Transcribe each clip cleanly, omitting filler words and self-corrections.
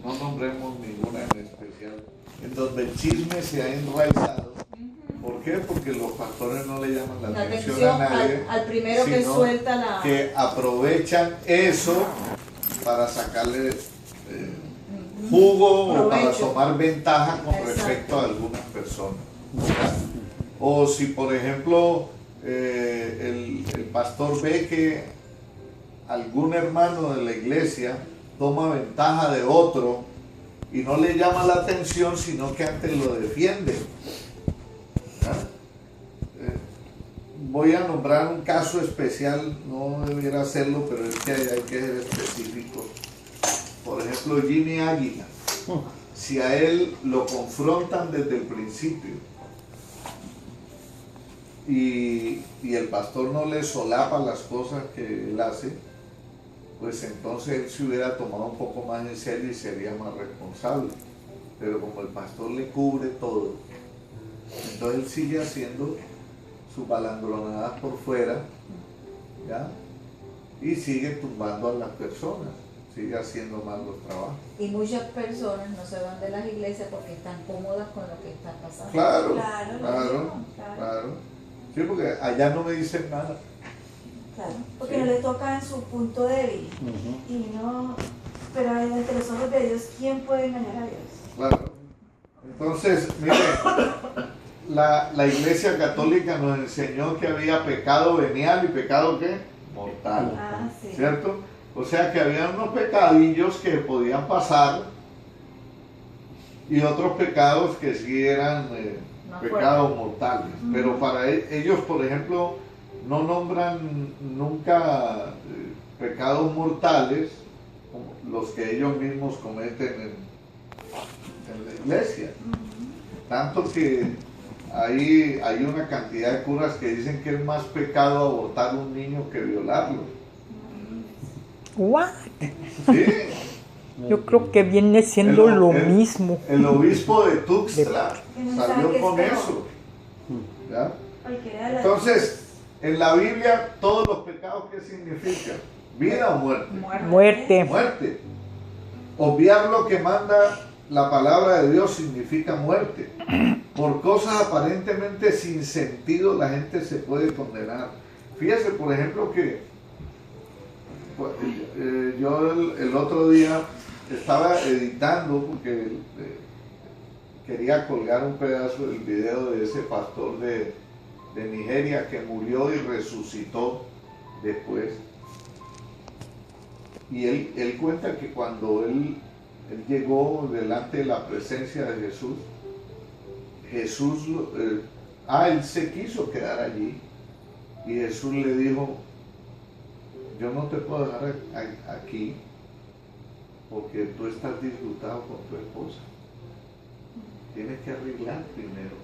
no nombremos ninguna en especial, en donde el chisme se ha enraizado. ¿Por qué? Porque los pastores no le llaman la atención a nadie, al primero que suelta la... que aprovechan eso para sacarle jugo o para tomar ventaja con respecto a algunas personas. ¿Verdad? O si por ejemplo el pastor ve que algún hermano de la iglesia toma ventaja de otro y no le llama la atención, sino que antes lo defiende. Voy a nombrar un caso especial, no debiera hacerlo, pero es que hay que ser específico. Por ejemplo, Jimmy Águila. Si a él lo confrontan desde el principio y el pastor no le solapa las cosas que él hace, pues entonces él se hubiera tomado un poco más en serio y sería más responsable. Pero como el pastor le cubre todo, entonces él sigue haciendo sus balandronadas por fuera, ¿ya? Y sigue tumbando a las personas, sigue haciendo mal los trabajos. Y muchas personas no se van de las iglesias porque están cómodas con lo que está pasando. Claro. Sí, porque allá no me dicen nada. Claro, porque no le toca en su punto débil. Y no, pero entre los ojos de Dios, ¿quién puede engañar a Dios? Claro. Entonces, mire, la Iglesia Católica nos enseñó que había pecado venial y pecado ¿qué? Mortal. Sí. ¿Cierto? O sea que había unos pecadillos que podían pasar y otros pecados que sí eran pecados mortales. Pero para ellos, por ejemplo, no nombran nunca pecados mortales como los que ellos mismos cometen en la iglesia. Tanto que hay una cantidad de curas que dicen que es más pecado abortar un niño que violarlo. ¿What? Sí. Yo creo que viene siendo lo mismo. El obispo de Tuxtla salió con eso. ¿Ya? Entonces, en la Biblia, todos los pecados, ¿qué significan? ¿Vida o muerte? Muerte. Obviar lo que manda la palabra de Dios significa muerte. Por cosas aparentemente sin sentido la gente se puede condenar. Fíjese, por ejemplo, que yo el otro día estaba editando porque quería colgar un pedazo del video de ese pastor de Nigeria que murió y resucitó después. Y él cuenta que cuando él llegó delante de la presencia de Jesús, él se quiso quedar allí y Jesús le dijo: yo no te puedo dejar aquí porque tú estás disgustado con tu esposa. Tienes que arreglar primero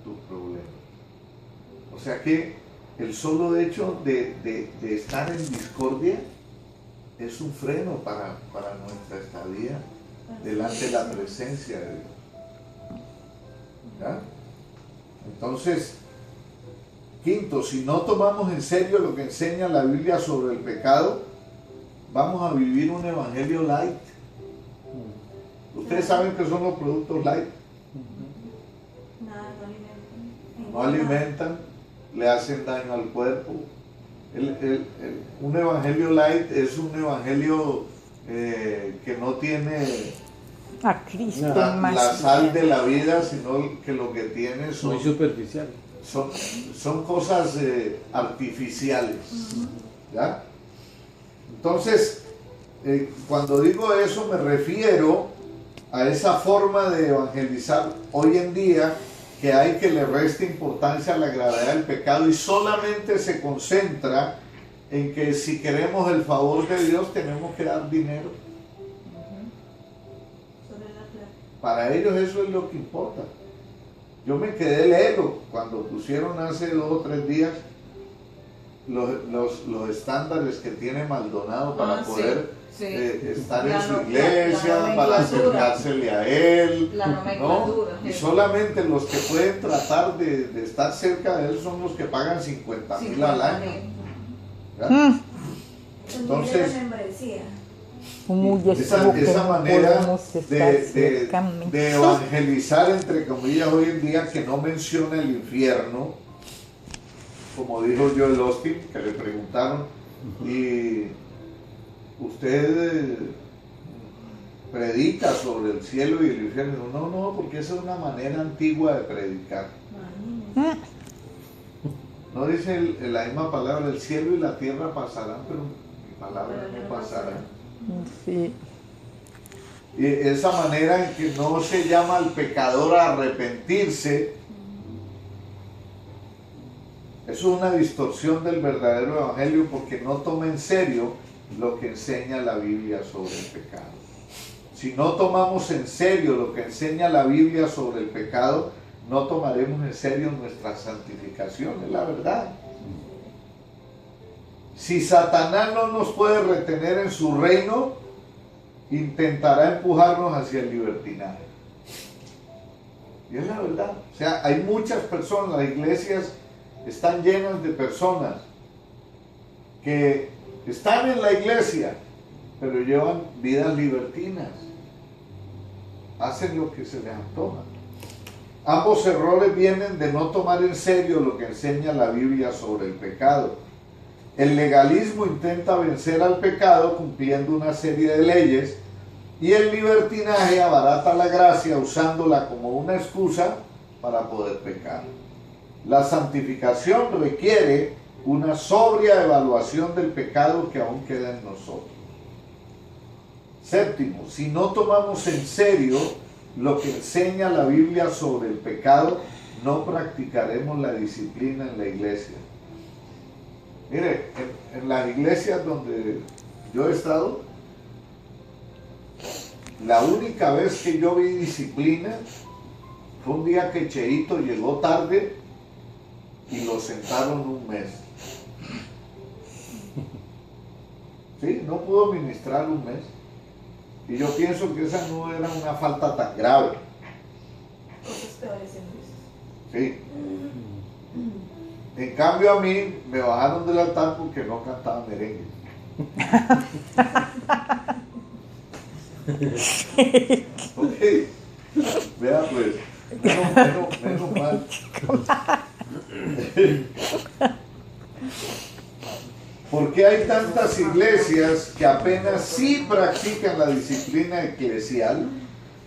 tus problemas. O sea que el solo hecho de estar en discordia es un freno para nuestra estadía delante de la presencia de Dios. ¿Ya? Entonces, quinto, si no tomamos en serio lo que enseña la Biblia sobre el pecado, vamos a vivir un evangelio light. ¿Ustedes saben qué son los productos light? No alimentan, le hacen daño al cuerpo. Un evangelio light es un evangelio que no tiene a Cristo la sal de la vida, sino que lo que tiene son muy superficial. Son cosas artificiales. ¿Ya? Entonces, cuando digo eso me refiero a esa forma de evangelizar hoy en día, que hay que le resta importancia a la gravedad del pecado y solamente se concentra en que si queremos el favor de Dios tenemos que dar dinero. Para ellos eso es lo que importa. Yo me quedé lelo cuando pusieron hace 2 o 3 días los estándares que tiene Maldonado para poder estar en su iglesia, para acercársele a él, ¿no? Y solamente los que pueden tratar de estar cerca de él son los que pagan 50,000 al año. ¿Ya? Entonces, Uy, eso es lo que esa no manera podemos estar cercamente. de evangelizar, entre comillas, hoy en día, que no menciona el infierno, como dijo Joel Osteen, que le preguntaron, y usted predica sobre el cielo y el infierno. No, porque esa es una manera antigua de predicar. No dice la misma palabra, el cielo y la tierra pasarán, pero mi palabra no pasará. Sí. Y esa manera en que no se llama al pecador a arrepentirse, eso es una distorsión del verdadero evangelio, porque no toma en serio lo que enseña la Biblia sobre el pecado. Si no tomamos en serio lo que enseña la Biblia sobre el pecado, no tomaremos en serio nuestra santificación, es la verdad. Si Satanás no nos puede retener en su reino, intentará empujarnos hacia el libertinaje. Y es la verdad. O sea, hay muchas personas, las iglesias están llenas de personas que están en la iglesia, pero llevan vidas libertinas. Hacen lo que se les antoja. Ambos errores vienen de no tomar en serio lo que enseña la Biblia sobre el pecado. El legalismo intenta vencer al pecado cumpliendo una serie de leyes, y el libertinaje abarata la gracia usándola como una excusa para poder pecar. La santificación requiere una sobria evaluación del pecado que aún queda en nosotros. Séptimo, si no tomamos en serio lo que enseña la Biblia sobre el pecado, no practicaremos la disciplina en la iglesia. Mire, en las iglesias donde yo he estado, la única vez que yo vi disciplina fue un día que Cheito llegó tarde y lo sentaron un mes. Sí, no pudo ministrar un mes. Y yo pienso que esa no era una falta tan grave. Cosas peores en Sí. En cambio a mí me bajaron del altar porque no cantaba merengue. Ok. Vea pues, menos mal. ¿Por qué hay tantas iglesias que apenas sí practican la disciplina eclesial?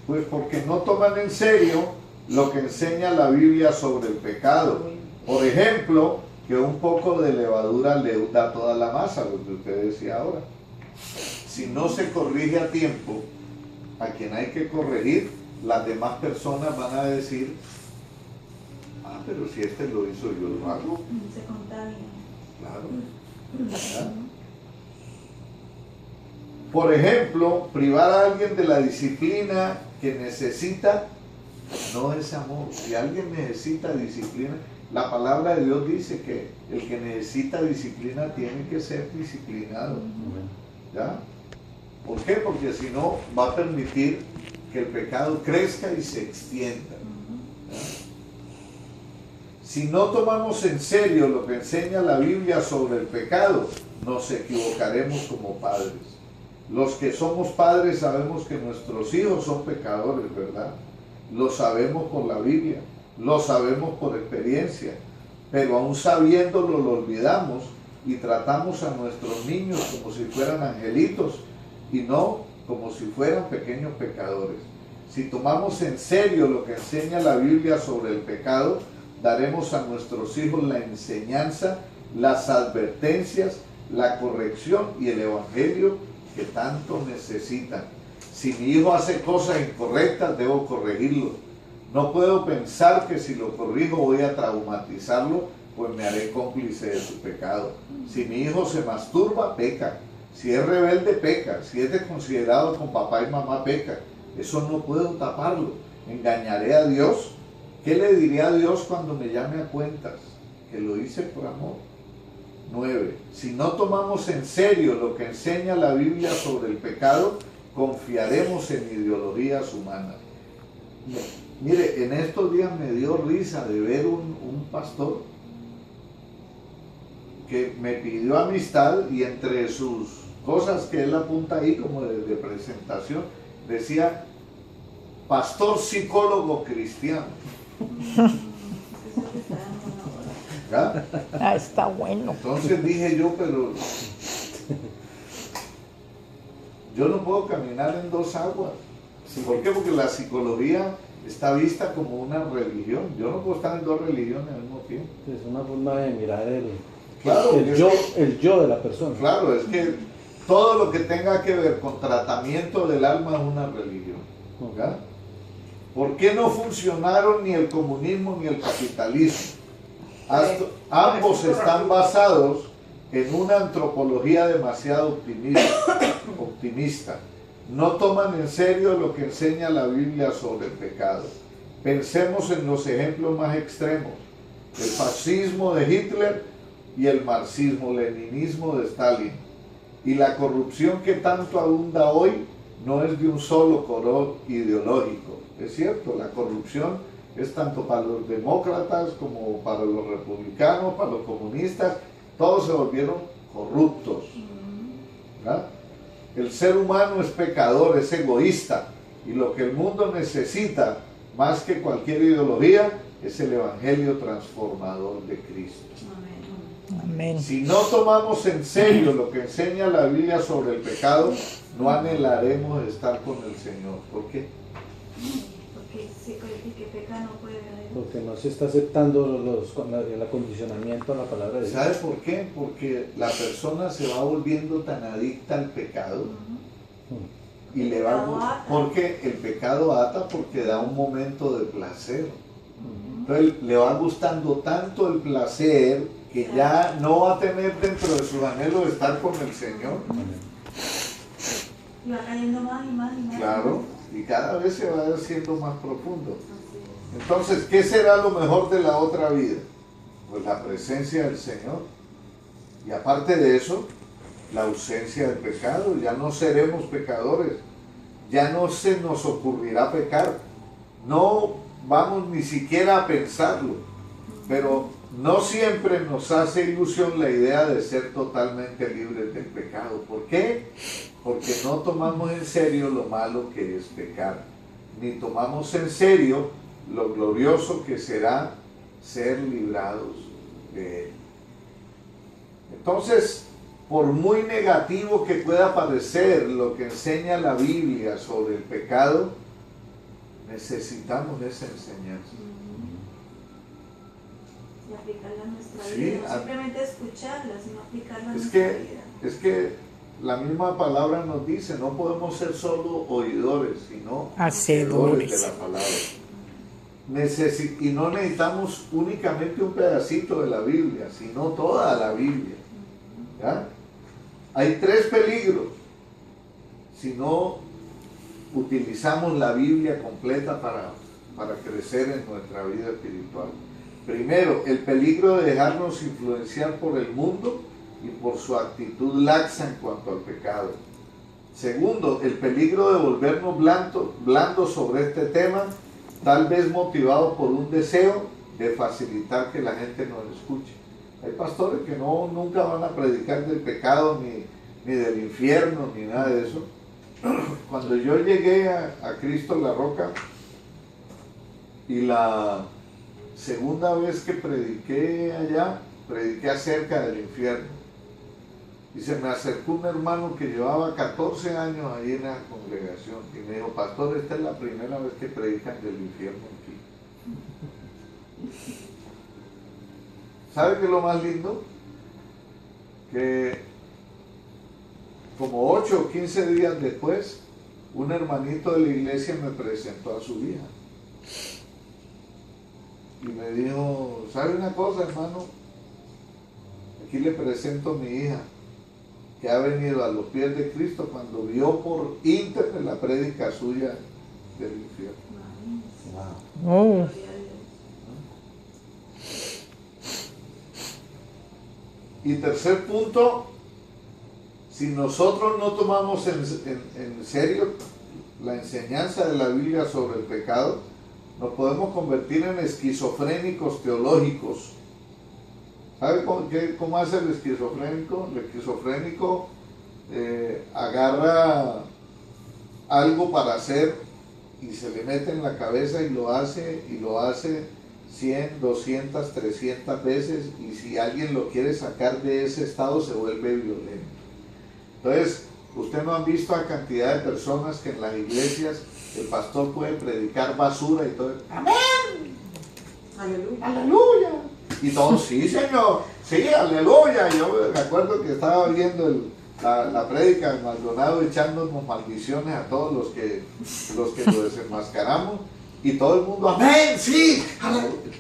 Pues porque no toman en serio lo que enseña la Biblia sobre el pecado. Por ejemplo, que un poco de levadura leuda toda la masa, lo que usted decía ahora. Si no se corrige a tiempo a quien hay que corregir, las demás personas van a decir: ah, pero si este lo hizo, yo lo hago. Se contamina. Claro. ¿verdad? Por ejemplo, privar a alguien de la disciplina que necesita no es amor. Si alguien necesita disciplina, la palabra de Dios dice que el que necesita disciplina tiene que ser disciplinado. ¿Ya? ¿Por qué? Porque si no, va a permitir que el pecado crezca y se extienda. ¿Ya? Si no tomamos en serio lo que enseña la Biblia sobre el pecado, nos equivocaremos como padres. Los que somos padres sabemos que nuestros hijos son pecadores, ¿verdad? Lo sabemos por la Biblia, lo sabemos por experiencia, pero aún sabiéndolo lo olvidamos y tratamos a nuestros niños como si fueran angelitos y no como si fueran pequeños pecadores. Si tomamos en serio lo que enseña la Biblia sobre el pecado, daremos a nuestros hijos la enseñanza, las advertencias, la corrección y el evangelio que tanto necesitan. Si mi hijo hace cosas incorrectas, debo corregirlo. No puedo pensar que si lo corrijo voy a traumatizarlo, pues me haré cómplice de su pecado. Si mi hijo se masturba, peca. Si es rebelde, peca. Si es desconsiderado con papá y mamá, peca. Eso no puedo taparlo. ¿Engañaré a Dios? ¿Qué le diré a Dios cuando me llame a cuentas? Que lo hice por amor. 9. Si no tomamos en serio lo que enseña la Biblia sobre el pecado, confiaremos en ideologías humanas. Mire, en estos días me dio risa de ver un pastor que me pidió amistad y entre sus cosas que él apunta ahí como de presentación. Decía, pastor psicólogo cristiano. Eso que está dando ahora. ¿Ya? Ah, está bueno. Entonces dije yo, pero yo no puedo caminar en dos aguas. ¿Por qué? Porque la psicología está vista como una religión. Yo no puedo estar en dos religiones al mismo tiempo. Es una forma de mirar Claro, el yo de la persona. Claro, es que todo lo que tenga que ver con tratamiento del alma es una religión. ¿Ya? ¿Por qué no funcionaron ni el comunismo ni el capitalismo? Ambos están basados en una antropología demasiado optimista. No toman en serio lo que enseña la Biblia sobre el pecado. Pensemos en los ejemplos más extremos: el fascismo de Hitler y el marxismo-leninismo de Stalin. Y la corrupción que tanto abunda hoy no es de un solo color ideológico. Es cierto, la corrupción es tanto para los demócratas como para los republicanos, para los comunistas. Todos se volvieron corruptos. ¿Verdad? El ser humano es pecador, es egoísta, y lo que el mundo necesita más que cualquier ideología es el evangelio transformador de Cristo. Amén. Si no tomamos en serio lo que enseña la Biblia sobre el pecado, no anhelaremos estar con el Señor. ¿Por qué? Porque el que peca no puede ver a Dios. Porque no se está aceptando el acondicionamiento a la palabra de Dios. ¿Sabe por qué? Porque la persona se va volviendo tan adicta al pecado y le va, porque el pecado ata, porque da un momento de placer. Entonces le va gustando tanto el placer que ya no va a tener dentro de sus anhelos de estar con el Señor. Y va cayendo más y más y más. Claro, y cada vez se va haciendo más profundo. Entonces, ¿qué será lo mejor de la otra vida? Pues la presencia del Señor. Y aparte de eso, la ausencia del pecado. Ya no seremos pecadores. Ya no se nos ocurrirá pecar. No vamos ni siquiera a pensarlo. Pero no siempre nos hace ilusión la idea de ser totalmente libres del pecado. ¿Por qué? Porque no tomamos en serio lo malo que es pecar. Ni tomamos en serio lo glorioso que será ser librados de él. Entonces, por muy negativo que pueda parecer lo que enseña la Biblia sobre el pecado, necesitamos esa enseñanza. Y aplicarla a nuestra Sí, vida. No simplemente escucharla, sino aplicarla a Es nuestra que, vida. es que la misma palabra nos dice, no podemos ser solo oidores, sino hacedores de la palabra. Y no necesitamos únicamente un pedacito de la Biblia, sino toda la Biblia. ¿Ya? Hay tres peligros si no utilizamos la Biblia completa para crecer en nuestra vida espiritual. Primero, el peligro de dejarnos influenciar por el mundo y por su actitud laxa en cuanto al pecado. Segundo, el peligro de volvernos blandos sobre este tema, tal vez motivado por un deseo de facilitar que la gente nos escuche. Hay pastores que nunca van a predicar del pecado ni del infierno ni nada de eso. Cuando yo llegué a Cristo la Roca, y la segunda vez que prediqué allá, prediqué acerca del infierno, y se me acercó un hermano que llevaba 14 años ahí en la congregación y me dijo: pastor, esta es la primera vez que predican del infierno aquí. ¿Sabe qué es lo más lindo? Que como 8 o 15 días después, un hermanito de la iglesia me presentó a su hija y me dijo: ¿sabe una cosa, hermano? Aquí le presento a mi hija, que ha venido a los pies de Cristo cuando vio por internet la prédica suya del infierno. Oh. Y tercer punto, si nosotros no tomamos en serio la enseñanza de la Biblia sobre el pecado, nos podemos convertir en esquizofrénicos teológicos. ¿Sabe cómo hace el esquizofrénico? El esquizofrénico agarra algo para hacer y se le mete en la cabeza y lo hace 100, 200, 300 veces, y si alguien lo quiere sacar de ese estado se vuelve violento. Entonces, usted no ha visto la cantidad de personas que en las iglesias el pastor puede predicar basura y todo. ¡Amén! Aleluya. ¡Aleluya! Y todos, sí señor, sí, aleluya. Yo me acuerdo que estaba viendo la prédica de Maldonado echándonos maldiciones a todos los que lo desenmascaramos, y todo el mundo, amén, sí, aleluya.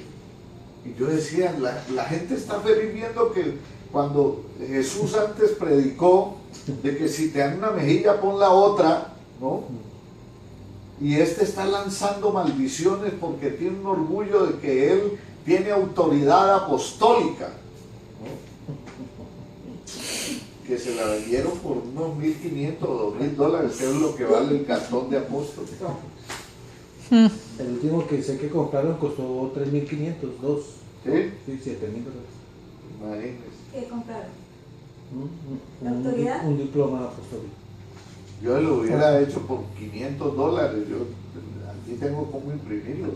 Y yo decía, la gente está feliz viendo que cuando Jesús antes predicó de que si te dan una mejilla pon la otra, ¿no? Y este está lanzando maldiciones porque tiene un orgullo de que él tiene autoridad apostólica, ¿no? Que se la vendieron por unos 1.500 o $2.000, que es lo que vale el cartón de apóstol. El último que sé que compraron costó 3.500, dos. ¿Sí? Sí, $7.000. Imagínense. ¿Qué compraron? Un ¿Autoridad? un diploma apostólico. Yo lo hubiera hecho por $500. Yo aquí tengo cómo imprimirlo.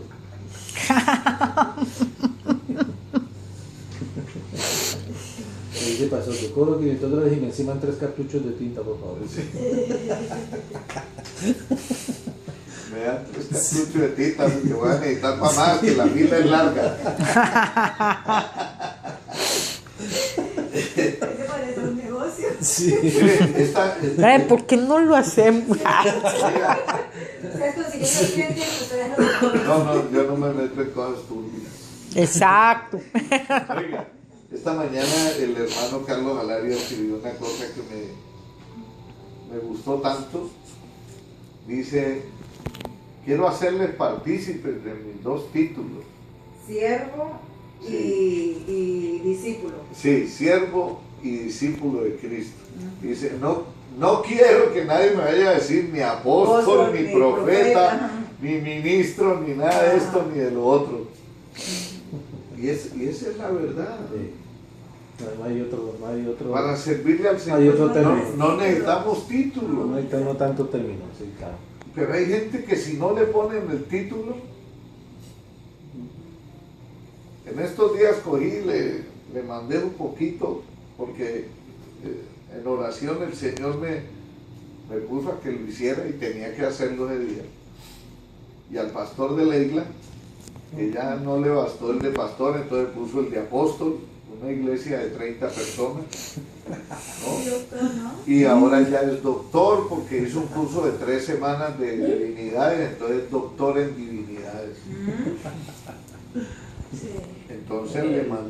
Ahí se pasó, te cobro $500 y me enciman 3 cartuchos de tinta, por favor. Sí. Me dan 3 cartuchos de tinta porque voy a necesitar para más, que la fila es larga. Ese parece un negocio. Sí. Ay, ¿por qué no lo hacemos? Ustedes consiguen los clientes, ustedes No, yo no me meto en cosas turbias. Exacto. Oiga, esta mañana el hermano Carlos Alaria escribió una cosa que me gustó tanto. Dice, quiero hacerles partícipes de mis 2 títulos. Siervo y discípulo. Sí, siervo y discípulo de Cristo. Dice, no quiero que nadie me vaya a decir ni apóstol, ni profeta, ni ministro, ni nada de esto, ni de lo otro. Y esa es la verdad. Sí. No hay otro. Para servirle al Hay otro Señor término. no necesitamos título. No hay no tanto término, sí, claro. Pero hay gente que si no le ponen el título, en estos días cogí, le mandé un poquito, porque en oración el Señor me puso a que lo hiciera y tenía que hacerlo ese día. Y al pastor de la isla, que ya no le bastó el de pastor, entonces puso el de apóstol, una iglesia de 30 personas, ¿no? Y ahora ya es doctor porque hizo un curso de 3 semanas de divinidades, entonces es doctor en divinidades. Sí. Entonces le mandé